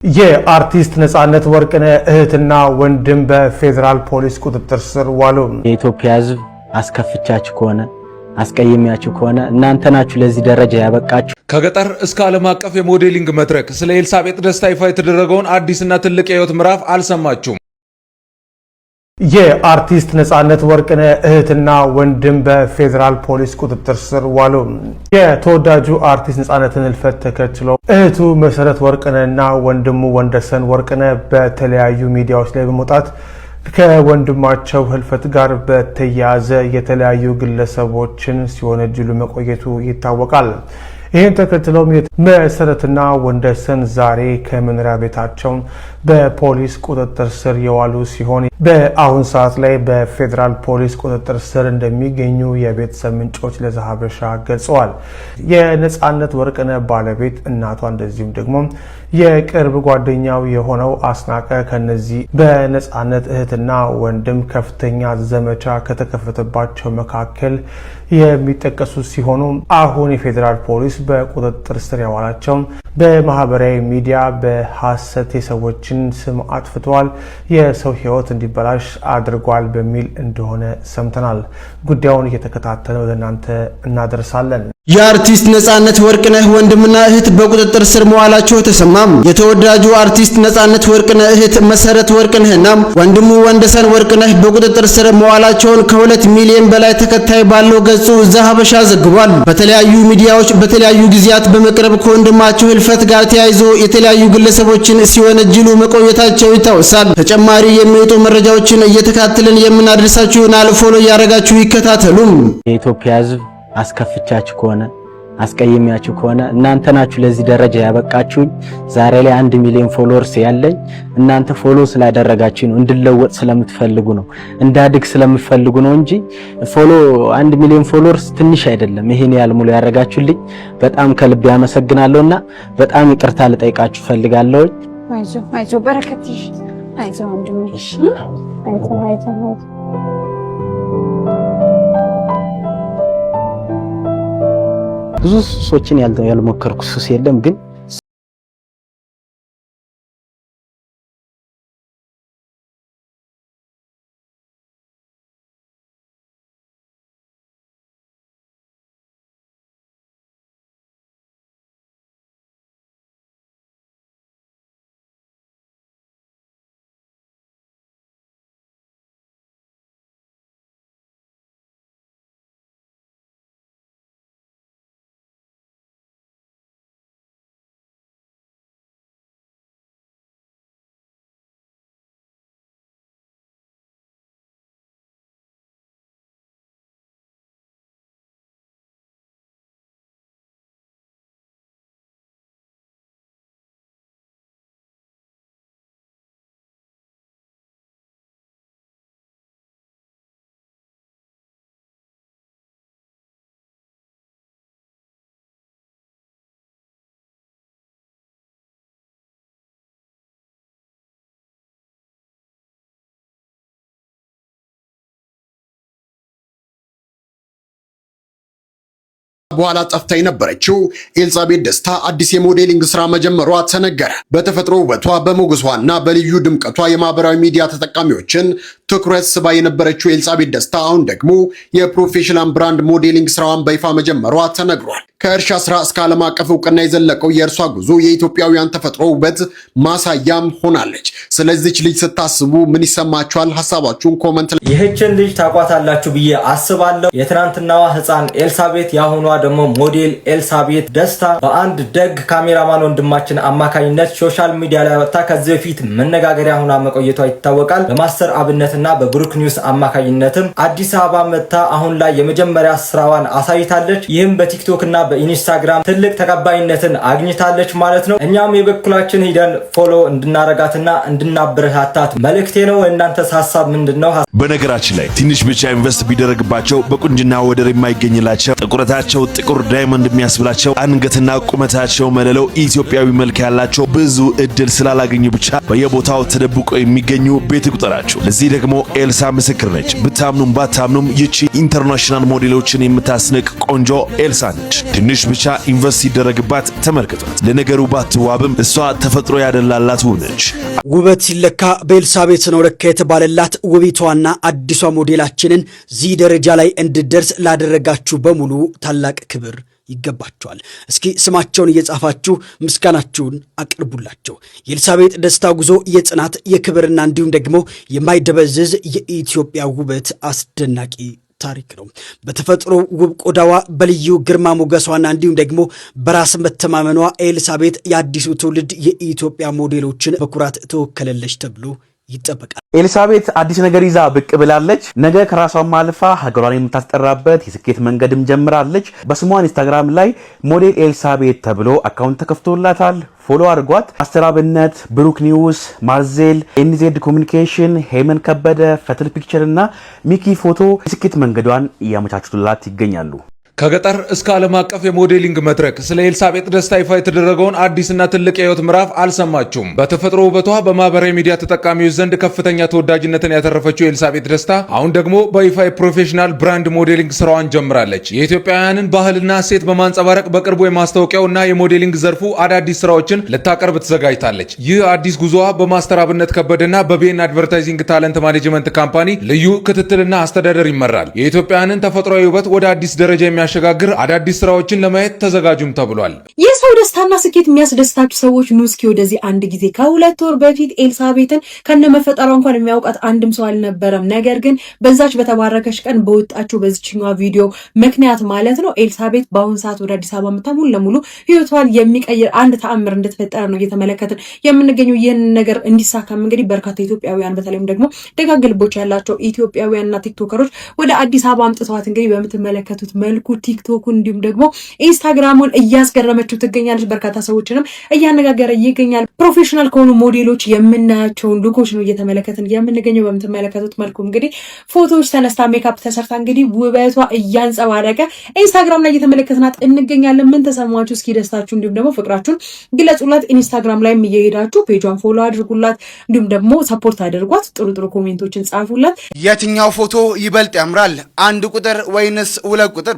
የአርቲስት ነጻነት ወርቅነህ እህትና ወንድም በፌደራል ፖሊስ ቁጥጥር ስር ዋሉ። የኢትዮጵያ ሕዝብ አስከፍቻችሁ ከሆነ አስቀየሚያችሁ ከሆነ እናንተ ናችሁ ለዚህ ደረጃ ያበቃችሁ። ከገጠር እስከ ዓለም አቀፍ የሞዴሊንግ መድረክ ስለ ኤልሳቤጥ ደስታ ይፋ የተደረገውን አዲስና ትልቅ የህይወት ምዕራፍ አልሰማችሁም? የአርቲስት ነጻነት ወርቅነህ እህትና ወንድም በፌደራል ፖሊስ ቁጥጥር ስር ዋሉ። የተወዳጁ አርቲስት ነጻነትን ህልፈት ተከትሎ እህቱ መሰረት ወርቅነህና ወንድሙ ወንደሰን ወርቅነህ በተለያዩ ሚዲያዎች ላይ በመውጣት ከወንድማቸው ህልፈት ጋር በተያያዘ የተለያዩ ግለሰቦችን ሲወነጅሉ መቆየቱ ይታወቃል። ይህን ተከትሎም መሰረትና ወንደሰን ዛሬ ከመኖሪያ ቤታቸው በፖሊስ ቁጥጥር ስር የዋሉ ሲሆን በአሁን ሰዓት ላይ በፌደራል ፖሊስ ቁጥጥር ስር እንደሚገኙ የቤተሰብ ምንጮች ለዛሀበሻ ገልጸዋል። የነጻነት ወርቅነህ ባለቤት እናቷ እንደዚሁም ደግሞ የቅርብ ጓደኛው የሆነው አስናቀ ከነዚህ በነጻነት እህትና ወንድም ከፍተኛ ዘመቻ ከተከፈተባቸው መካከል የሚጠቀሱ ሲሆኑ አሁን የፌደራል ፖሊስ በቁጥጥር ስር ያዋላቸው በማህበራዊ ሚዲያ በሐሰት የሰዎችን ስም አጥፍተዋል፣ የሰው ህይወት እንዲበላሽ አድርጓል በሚል እንደሆነ ሰምተናል። ጉዳዩን እየተከታተለ ወደ እናንተ እናደርሳለን። የአርቲስት ነጻነት ወርቅነህ ወንድምና እህት በቁጥጥር ስር መዋላቸው ተሰማም። የተወዳጁ አርቲስት ነጻነት ወርቅነህ እህት መሰረት ወርቅነህና ወንድሙ ወንደሰን ወርቅነህ በቁጥጥር ስር መዋላቸውን ከ2 ሚሊዮን በላይ ተከታይ ባለው ገጹ ዛሀበሻ ዘግቧል። በተለያዩ ሚዲያዎች በተለያዩ ጊዜያት በመቅረብ ከወንድማቸው ህልፈት ጋር ተያይዞ የተለያዩ ግለሰቦችን ሲወነጅሉ መቆየታቸው ይታወሳል። ተጨማሪ የሚወጡ መረጃዎችን እየተከታተልን የምናደርሳችሁ ፎሎ ያረጋችሁ ይከታተሉም። የኢትዮጵያ ሕዝብ አስከፍቻችሁ ከሆነ አስቀየሚያችሁ ከሆነ እናንተ ናችሁ ለዚህ ደረጃ ያበቃችሁኝ። ዛሬ ላይ 1 ሚሊዮን ፎሎወርስ ያለኝ እናንተ ፎሎ ስላደረጋችሁ ነው፣ እንድለወጥ ስለምትፈልጉ ነው፣ እንዳድግ ስለምትፈልጉ ነው እንጂ ፎሎ 1 ሚሊዮን ፎሎወርስ ትንሽ አይደለም። ይሄን ያህል ሙሉ ያደረጋችሁልኝ በጣም ከልብ ያመሰግናለሁና በጣም ይቅርታ ልጠይቃችሁ ፈልጋለሁ። አይዞ በረከትሽ፣ አይዞ ወንድምሽ፣ አይዞ ብዙ ሱሶችን ያልሞከርኩ ሱስ የለም ግን በኋላ ጠፍታ የነበረችው ኤልሳቤጥ ደስታ አዲስ የሞዴሊንግ ስራ መጀመሯ ተነገረ። በተፈጥሮ ውበቷ በሞገሷና በልዩ ድምቀቷ የማህበራዊ ሚዲያ ተጠቃሚዎችን ትኩረት ስባ የነበረችው ኤልሳቤጥ ደስታ አሁን ደግሞ የፕሮፌሽናል ብራንድ ሞዴሊንግ ስራዋን በይፋ መጀመሯ ተነግሯል። ከእርሻ ስራ እስከ ዓለም አቀፍ እውቅና የዘለቀው የእርሷ ጉዞ የኢትዮጵያውያን ተፈጥሮ ውበት ማሳያም ሆናለች። ስለዚህች ልጅ ስታስቡ ምን ይሰማችኋል? ሐሳባችሁን ኮሜንት ላይ ይህችን ልጅ ታቋታላችሁ ብዬ አስባለሁ። የትናንትናዋ ህፃን ኤልሳቤጥ ያሁኗ ደግሞ ሞዴል ኤልሳቤጥ ደስታ በአንድ ደግ ካሜራማን ወንድማችን አማካኝነት ሶሻል ሚዲያ ላይ ወጣ ከዚህ በፊት መነጋገሪያ ሆና መቆየቷ ይታወቃል። በማስተር አብነትና በብሩክ ኒውስ አማካኝነትም አዲስ አበባ መጣ አሁን ላይ የመጀመሪያ ስራዋን አሳይታለች። ይህም በቲክቶክ እና በኢንስታግራም ትልቅ ተቀባይነትን አግኝታለች ማለት ነው። እኛም የበኩላችን ሄደን ፎሎ እንድናረጋትና እንድናበረታታት መልእክቴ ነው። እናንተስ ሐሳብ ምንድነው? በነገራችን ላይ ትንሽ ብቻ ኢንቨስት ቢደረግባቸው በቁንጅና ወደር የማይገኝላቸው ጥቁረታቸው ጥቁር ዳይመንድ የሚያስብላቸው አንገትና ቁመታቸው መለለው ኢትዮጵያዊ መልክ ያላቸው ብዙ እድል ስላላገኙ ብቻ በየቦታው ተደብቆ የሚገኙ ቤት ቁጥራቸው። ለዚህ ደግሞ ኤልሳ ምስክር ነች። ብታምኑም ባታምኑም ይቺ ኢንተርናሽናል ሞዴሎችን የምታስንቅ ቆንጆ ኤልሳ ነች። ትንሽ ብቻ ኢንቨስት ይደረግባት ተመልከቷት። ለነገሩ ባትዋብም እሷ ተፈጥሮ ያደላላት ሆነች። ውበት ሲለካ በኤልሳቤጥ ነው ለካ የተባለላት ውቢቷና አዲሷ ሞዴላችንን እዚህ ደረጃ ላይ እንድደርስ ላደረጋችሁ በሙሉ ታላቅ ክብር ይገባቸዋል። እስኪ ስማቸውን እየጻፋችሁ ምስጋናችሁን አቅርቡላቸው። የኤልሳቤጥ ደስታ ጉዞ የጽናት የክብርና እንዲሁም ደግሞ የማይደበዝዝ የኢትዮጵያ ውበት አስደናቂ ታሪክ ነው። በተፈጥሮ ውብ ቆዳዋ በልዩ ግርማ ሞገሷና እንዲሁም ደግሞ በራስ መተማመኗ ኤልሳቤጥ የአዲሱ ትውልድ የኢትዮጵያ ሞዴሎችን በኩራት ተወከለለች ተብሎ ይጠበቃል። ኤልሳቤጥ አዲስ ነገር ይዛ ብቅ ብላለች። ነገ ከራሷም አልፋ ሀገሯን የምታስጠራበት የስኬት መንገድም ጀምራለች። በስሟ ኢንስታግራም ላይ ሞዴል ኤልሳቤጥ ተብሎ አካውንት ተከፍቶላታል። ፎሎ አድርጓት። አስተራብነት፣ ብሩክ ኒውስ፣ ማርዜል፣ ኤንዜድ ኮሚኒኬሽን፣ ሄመን ከበደ፣ ፈትል ፒክቸር እና ሚኪ ፎቶ የስኬት መንገዷን እያመቻቹላት ይገኛሉ። ከገጠር እስከ ዓለም አቀፍ የሞዴሊንግ መድረክ ስለ ኤልሳቤጥ ደስታ ይፋ የተደረገውን አዲስና ትልቅ የህይወት ምዕራፍ አልሰማችሁም? በተፈጥሮ ውበቷ በማህበራዊ ሚዲያ ተጠቃሚዎች ዘንድ ከፍተኛ ተወዳጅነትን ያተረፈችው ኤልሳቤጥ ደስታ አሁን ደግሞ በይፋ የፕሮፌሽናል ብራንድ ሞዴሊንግ ስራዋን ጀምራለች። የኢትዮጵያውያንን ባህልና እሴት በማንጸባረቅ በቅርቡ የማስታወቂያውና የሞዴሊንግ ዘርፉ አዳዲስ ስራዎችን ልታቀርብ ተዘጋጅታለች። ይህ አዲስ ጉዞዋ በማስተር አብነት ከበደና በቢኤን አድቨርታይዚንግ ታለንት ማኔጅመንት ካምፓኒ ልዩ ክትትልና አስተዳደር ይመራል። የኢትዮጵያውያንን ተፈጥሯዊ ውበት ወደ አዲስ ደረጃ የሚያሸጋግር አዳዲስ ስራዎችን ለማየት ተዘጋጁም ተብሏል። የሰው ደስታና ስኬት የሚያስደስታችሁ ሰዎች ኑ እስኪ ወደዚህ አንድ ጊዜ። ከ2 ወር በፊት ኤልሳቤጥን ከነመፈጠሯ እንኳን የሚያውቃት አንድም ሰው አልነበረም። ነገር ግን በዛች በተባረከች ቀን በወጣችሁ በዚችኛዋ ቪዲዮ ምክንያት ማለት ነው ኤልሳቤጥ በአሁን ሰዓት ወደ አዲስ አበባ መጣ ሙሉ ለሙሉ ህይወቷን የሚቀይር አንድ ተአምር እንደተፈጠረ ነው እየተመለከትን የምንገኘው። ይህን ነገር እንዲሳካም እንግዲህ በርካታ ኢትዮጵያውያን በተለይም ደግሞ ደጋግ ልቦች ያላቸው ኢትዮጵያውያንና ቲክቶከሮች ወደ አዲስ አበባ አምጥተዋት እንግዲህ በምትመለከቱት መልኩ ቲክቶኩን እንዲሁም ደግሞ ኢንስታግራሙን እያስገረመችው ትገኛለች። በርካታ ሰዎችንም እያነጋገረ ይገኛል። ፕሮፌሽናል ከሆኑ ሞዴሎች የምናያቸውን ሉኮች ነው እየተመለከትን የምንገኘው። በምትመለከቱት መልኩ እንግዲህ ፎቶዎች ተነስታ ሜካፕ ተሰርታ እንግዲህ ውበቷ እያንጸባረቀ ኢንስታግራም ላይ እየተመለከትናት እንገኛለን። ምን ተሰማችሁ? እስኪ ደስታችሁ እንዲሁም ደግሞ ፍቅራችሁን ግለጹላት። ኢንስታግራም ላይም እየሄዳችሁ ፔጇን ፎሎ አድርጉላት፣ እንዲሁም ደግሞ ሰፖርት አድርጓት። ጥሩ ጥሩ ኮሜንቶችን ጻፉላት። የትኛው ፎቶ ይበልጥ ያምራል? 1 ቁጥር ወይንስ 2 ቁጥር?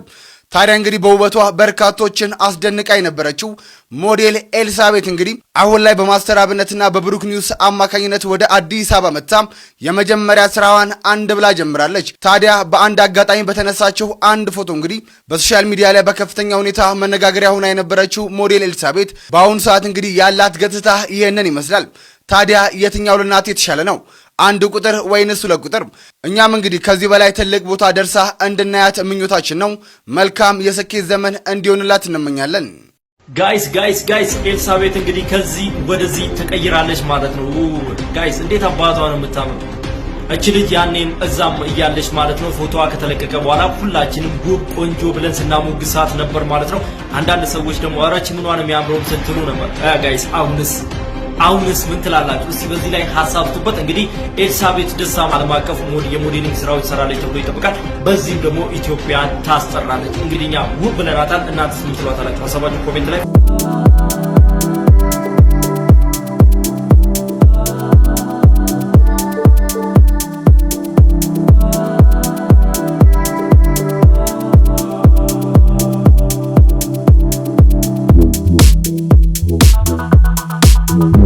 ታዲያ እንግዲህ በውበቷ በርካቶችን አስደንቃ የነበረችው ሞዴል ኤልሳቤጥ እንግዲህ አሁን ላይ በማስተር አብነትና በብሩክ ኒውስ አማካኝነት ወደ አዲስ አበባ መጥታ የመጀመሪያ ስራዋን አንድ ብላ ጀምራለች። ታዲያ በአንድ አጋጣሚ በተነሳችው አንድ ፎቶ እንግዲህ በሶሻል ሚዲያ ላይ በከፍተኛ ሁኔታ መነጋገሪያ ሆና የነበረችው ሞዴል ኤልሳቤጥ በአሁኑ ሰዓት እንግዲህ ያላት ገጽታ ይህንን ይመስላል። ታዲያ የትኛው ለእናት የተሻለ ነው? 1 ቁጥር ወይንስ 2 ቁጥር? እኛም እንግዲህ ከዚህ በላይ ትልቅ ቦታ ደርሳ እንድናያት ምኞታችን ነው። መልካም የስኬት ዘመን እንዲሆንላት እንመኛለን። ጋይስ ኤልሳቤጥ እንግዲህ ከዚህ ወደዚህ ተቀይራለች ማለት ነው። ጋይስ እንዴት አባቷ ነው የምታምረው እቺ ልጅ። ያኔም እዛም እያለች ማለት ነው ፎቶዋ ከተለቀቀ በኋላ ሁላችንም ውብ ቆንጆ ብለን ስናሞግሳት ነበር ማለት ነው። አንዳንድ ሰዎች ደግሞ አራች ምኗ ነው የሚያምረው ስትሉ ነበር። ጋይስ አሁንስ ምን ትላላችሁ? እስቲ በዚህ ላይ ሐሳብ ትበት። እንግዲህ ኤልሳቤጥ ደስታ ዓለም አቀፍ የሞዴሊንግ ስራዎች ሰራለች ተብሎ ይጠበቃል። በዚህም ደግሞ ኢትዮጵያን ታስጠራለች። እንግዲህ እኛ ውብ ብለናታል። እናንተስ ምን ትሏታላችሁ? ሐሳባችሁ ኮሜንት ላይ Thank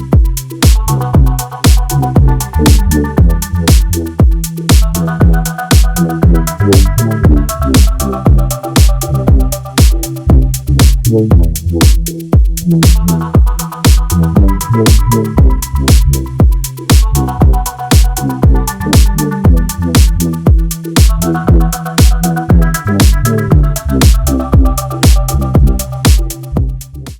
you.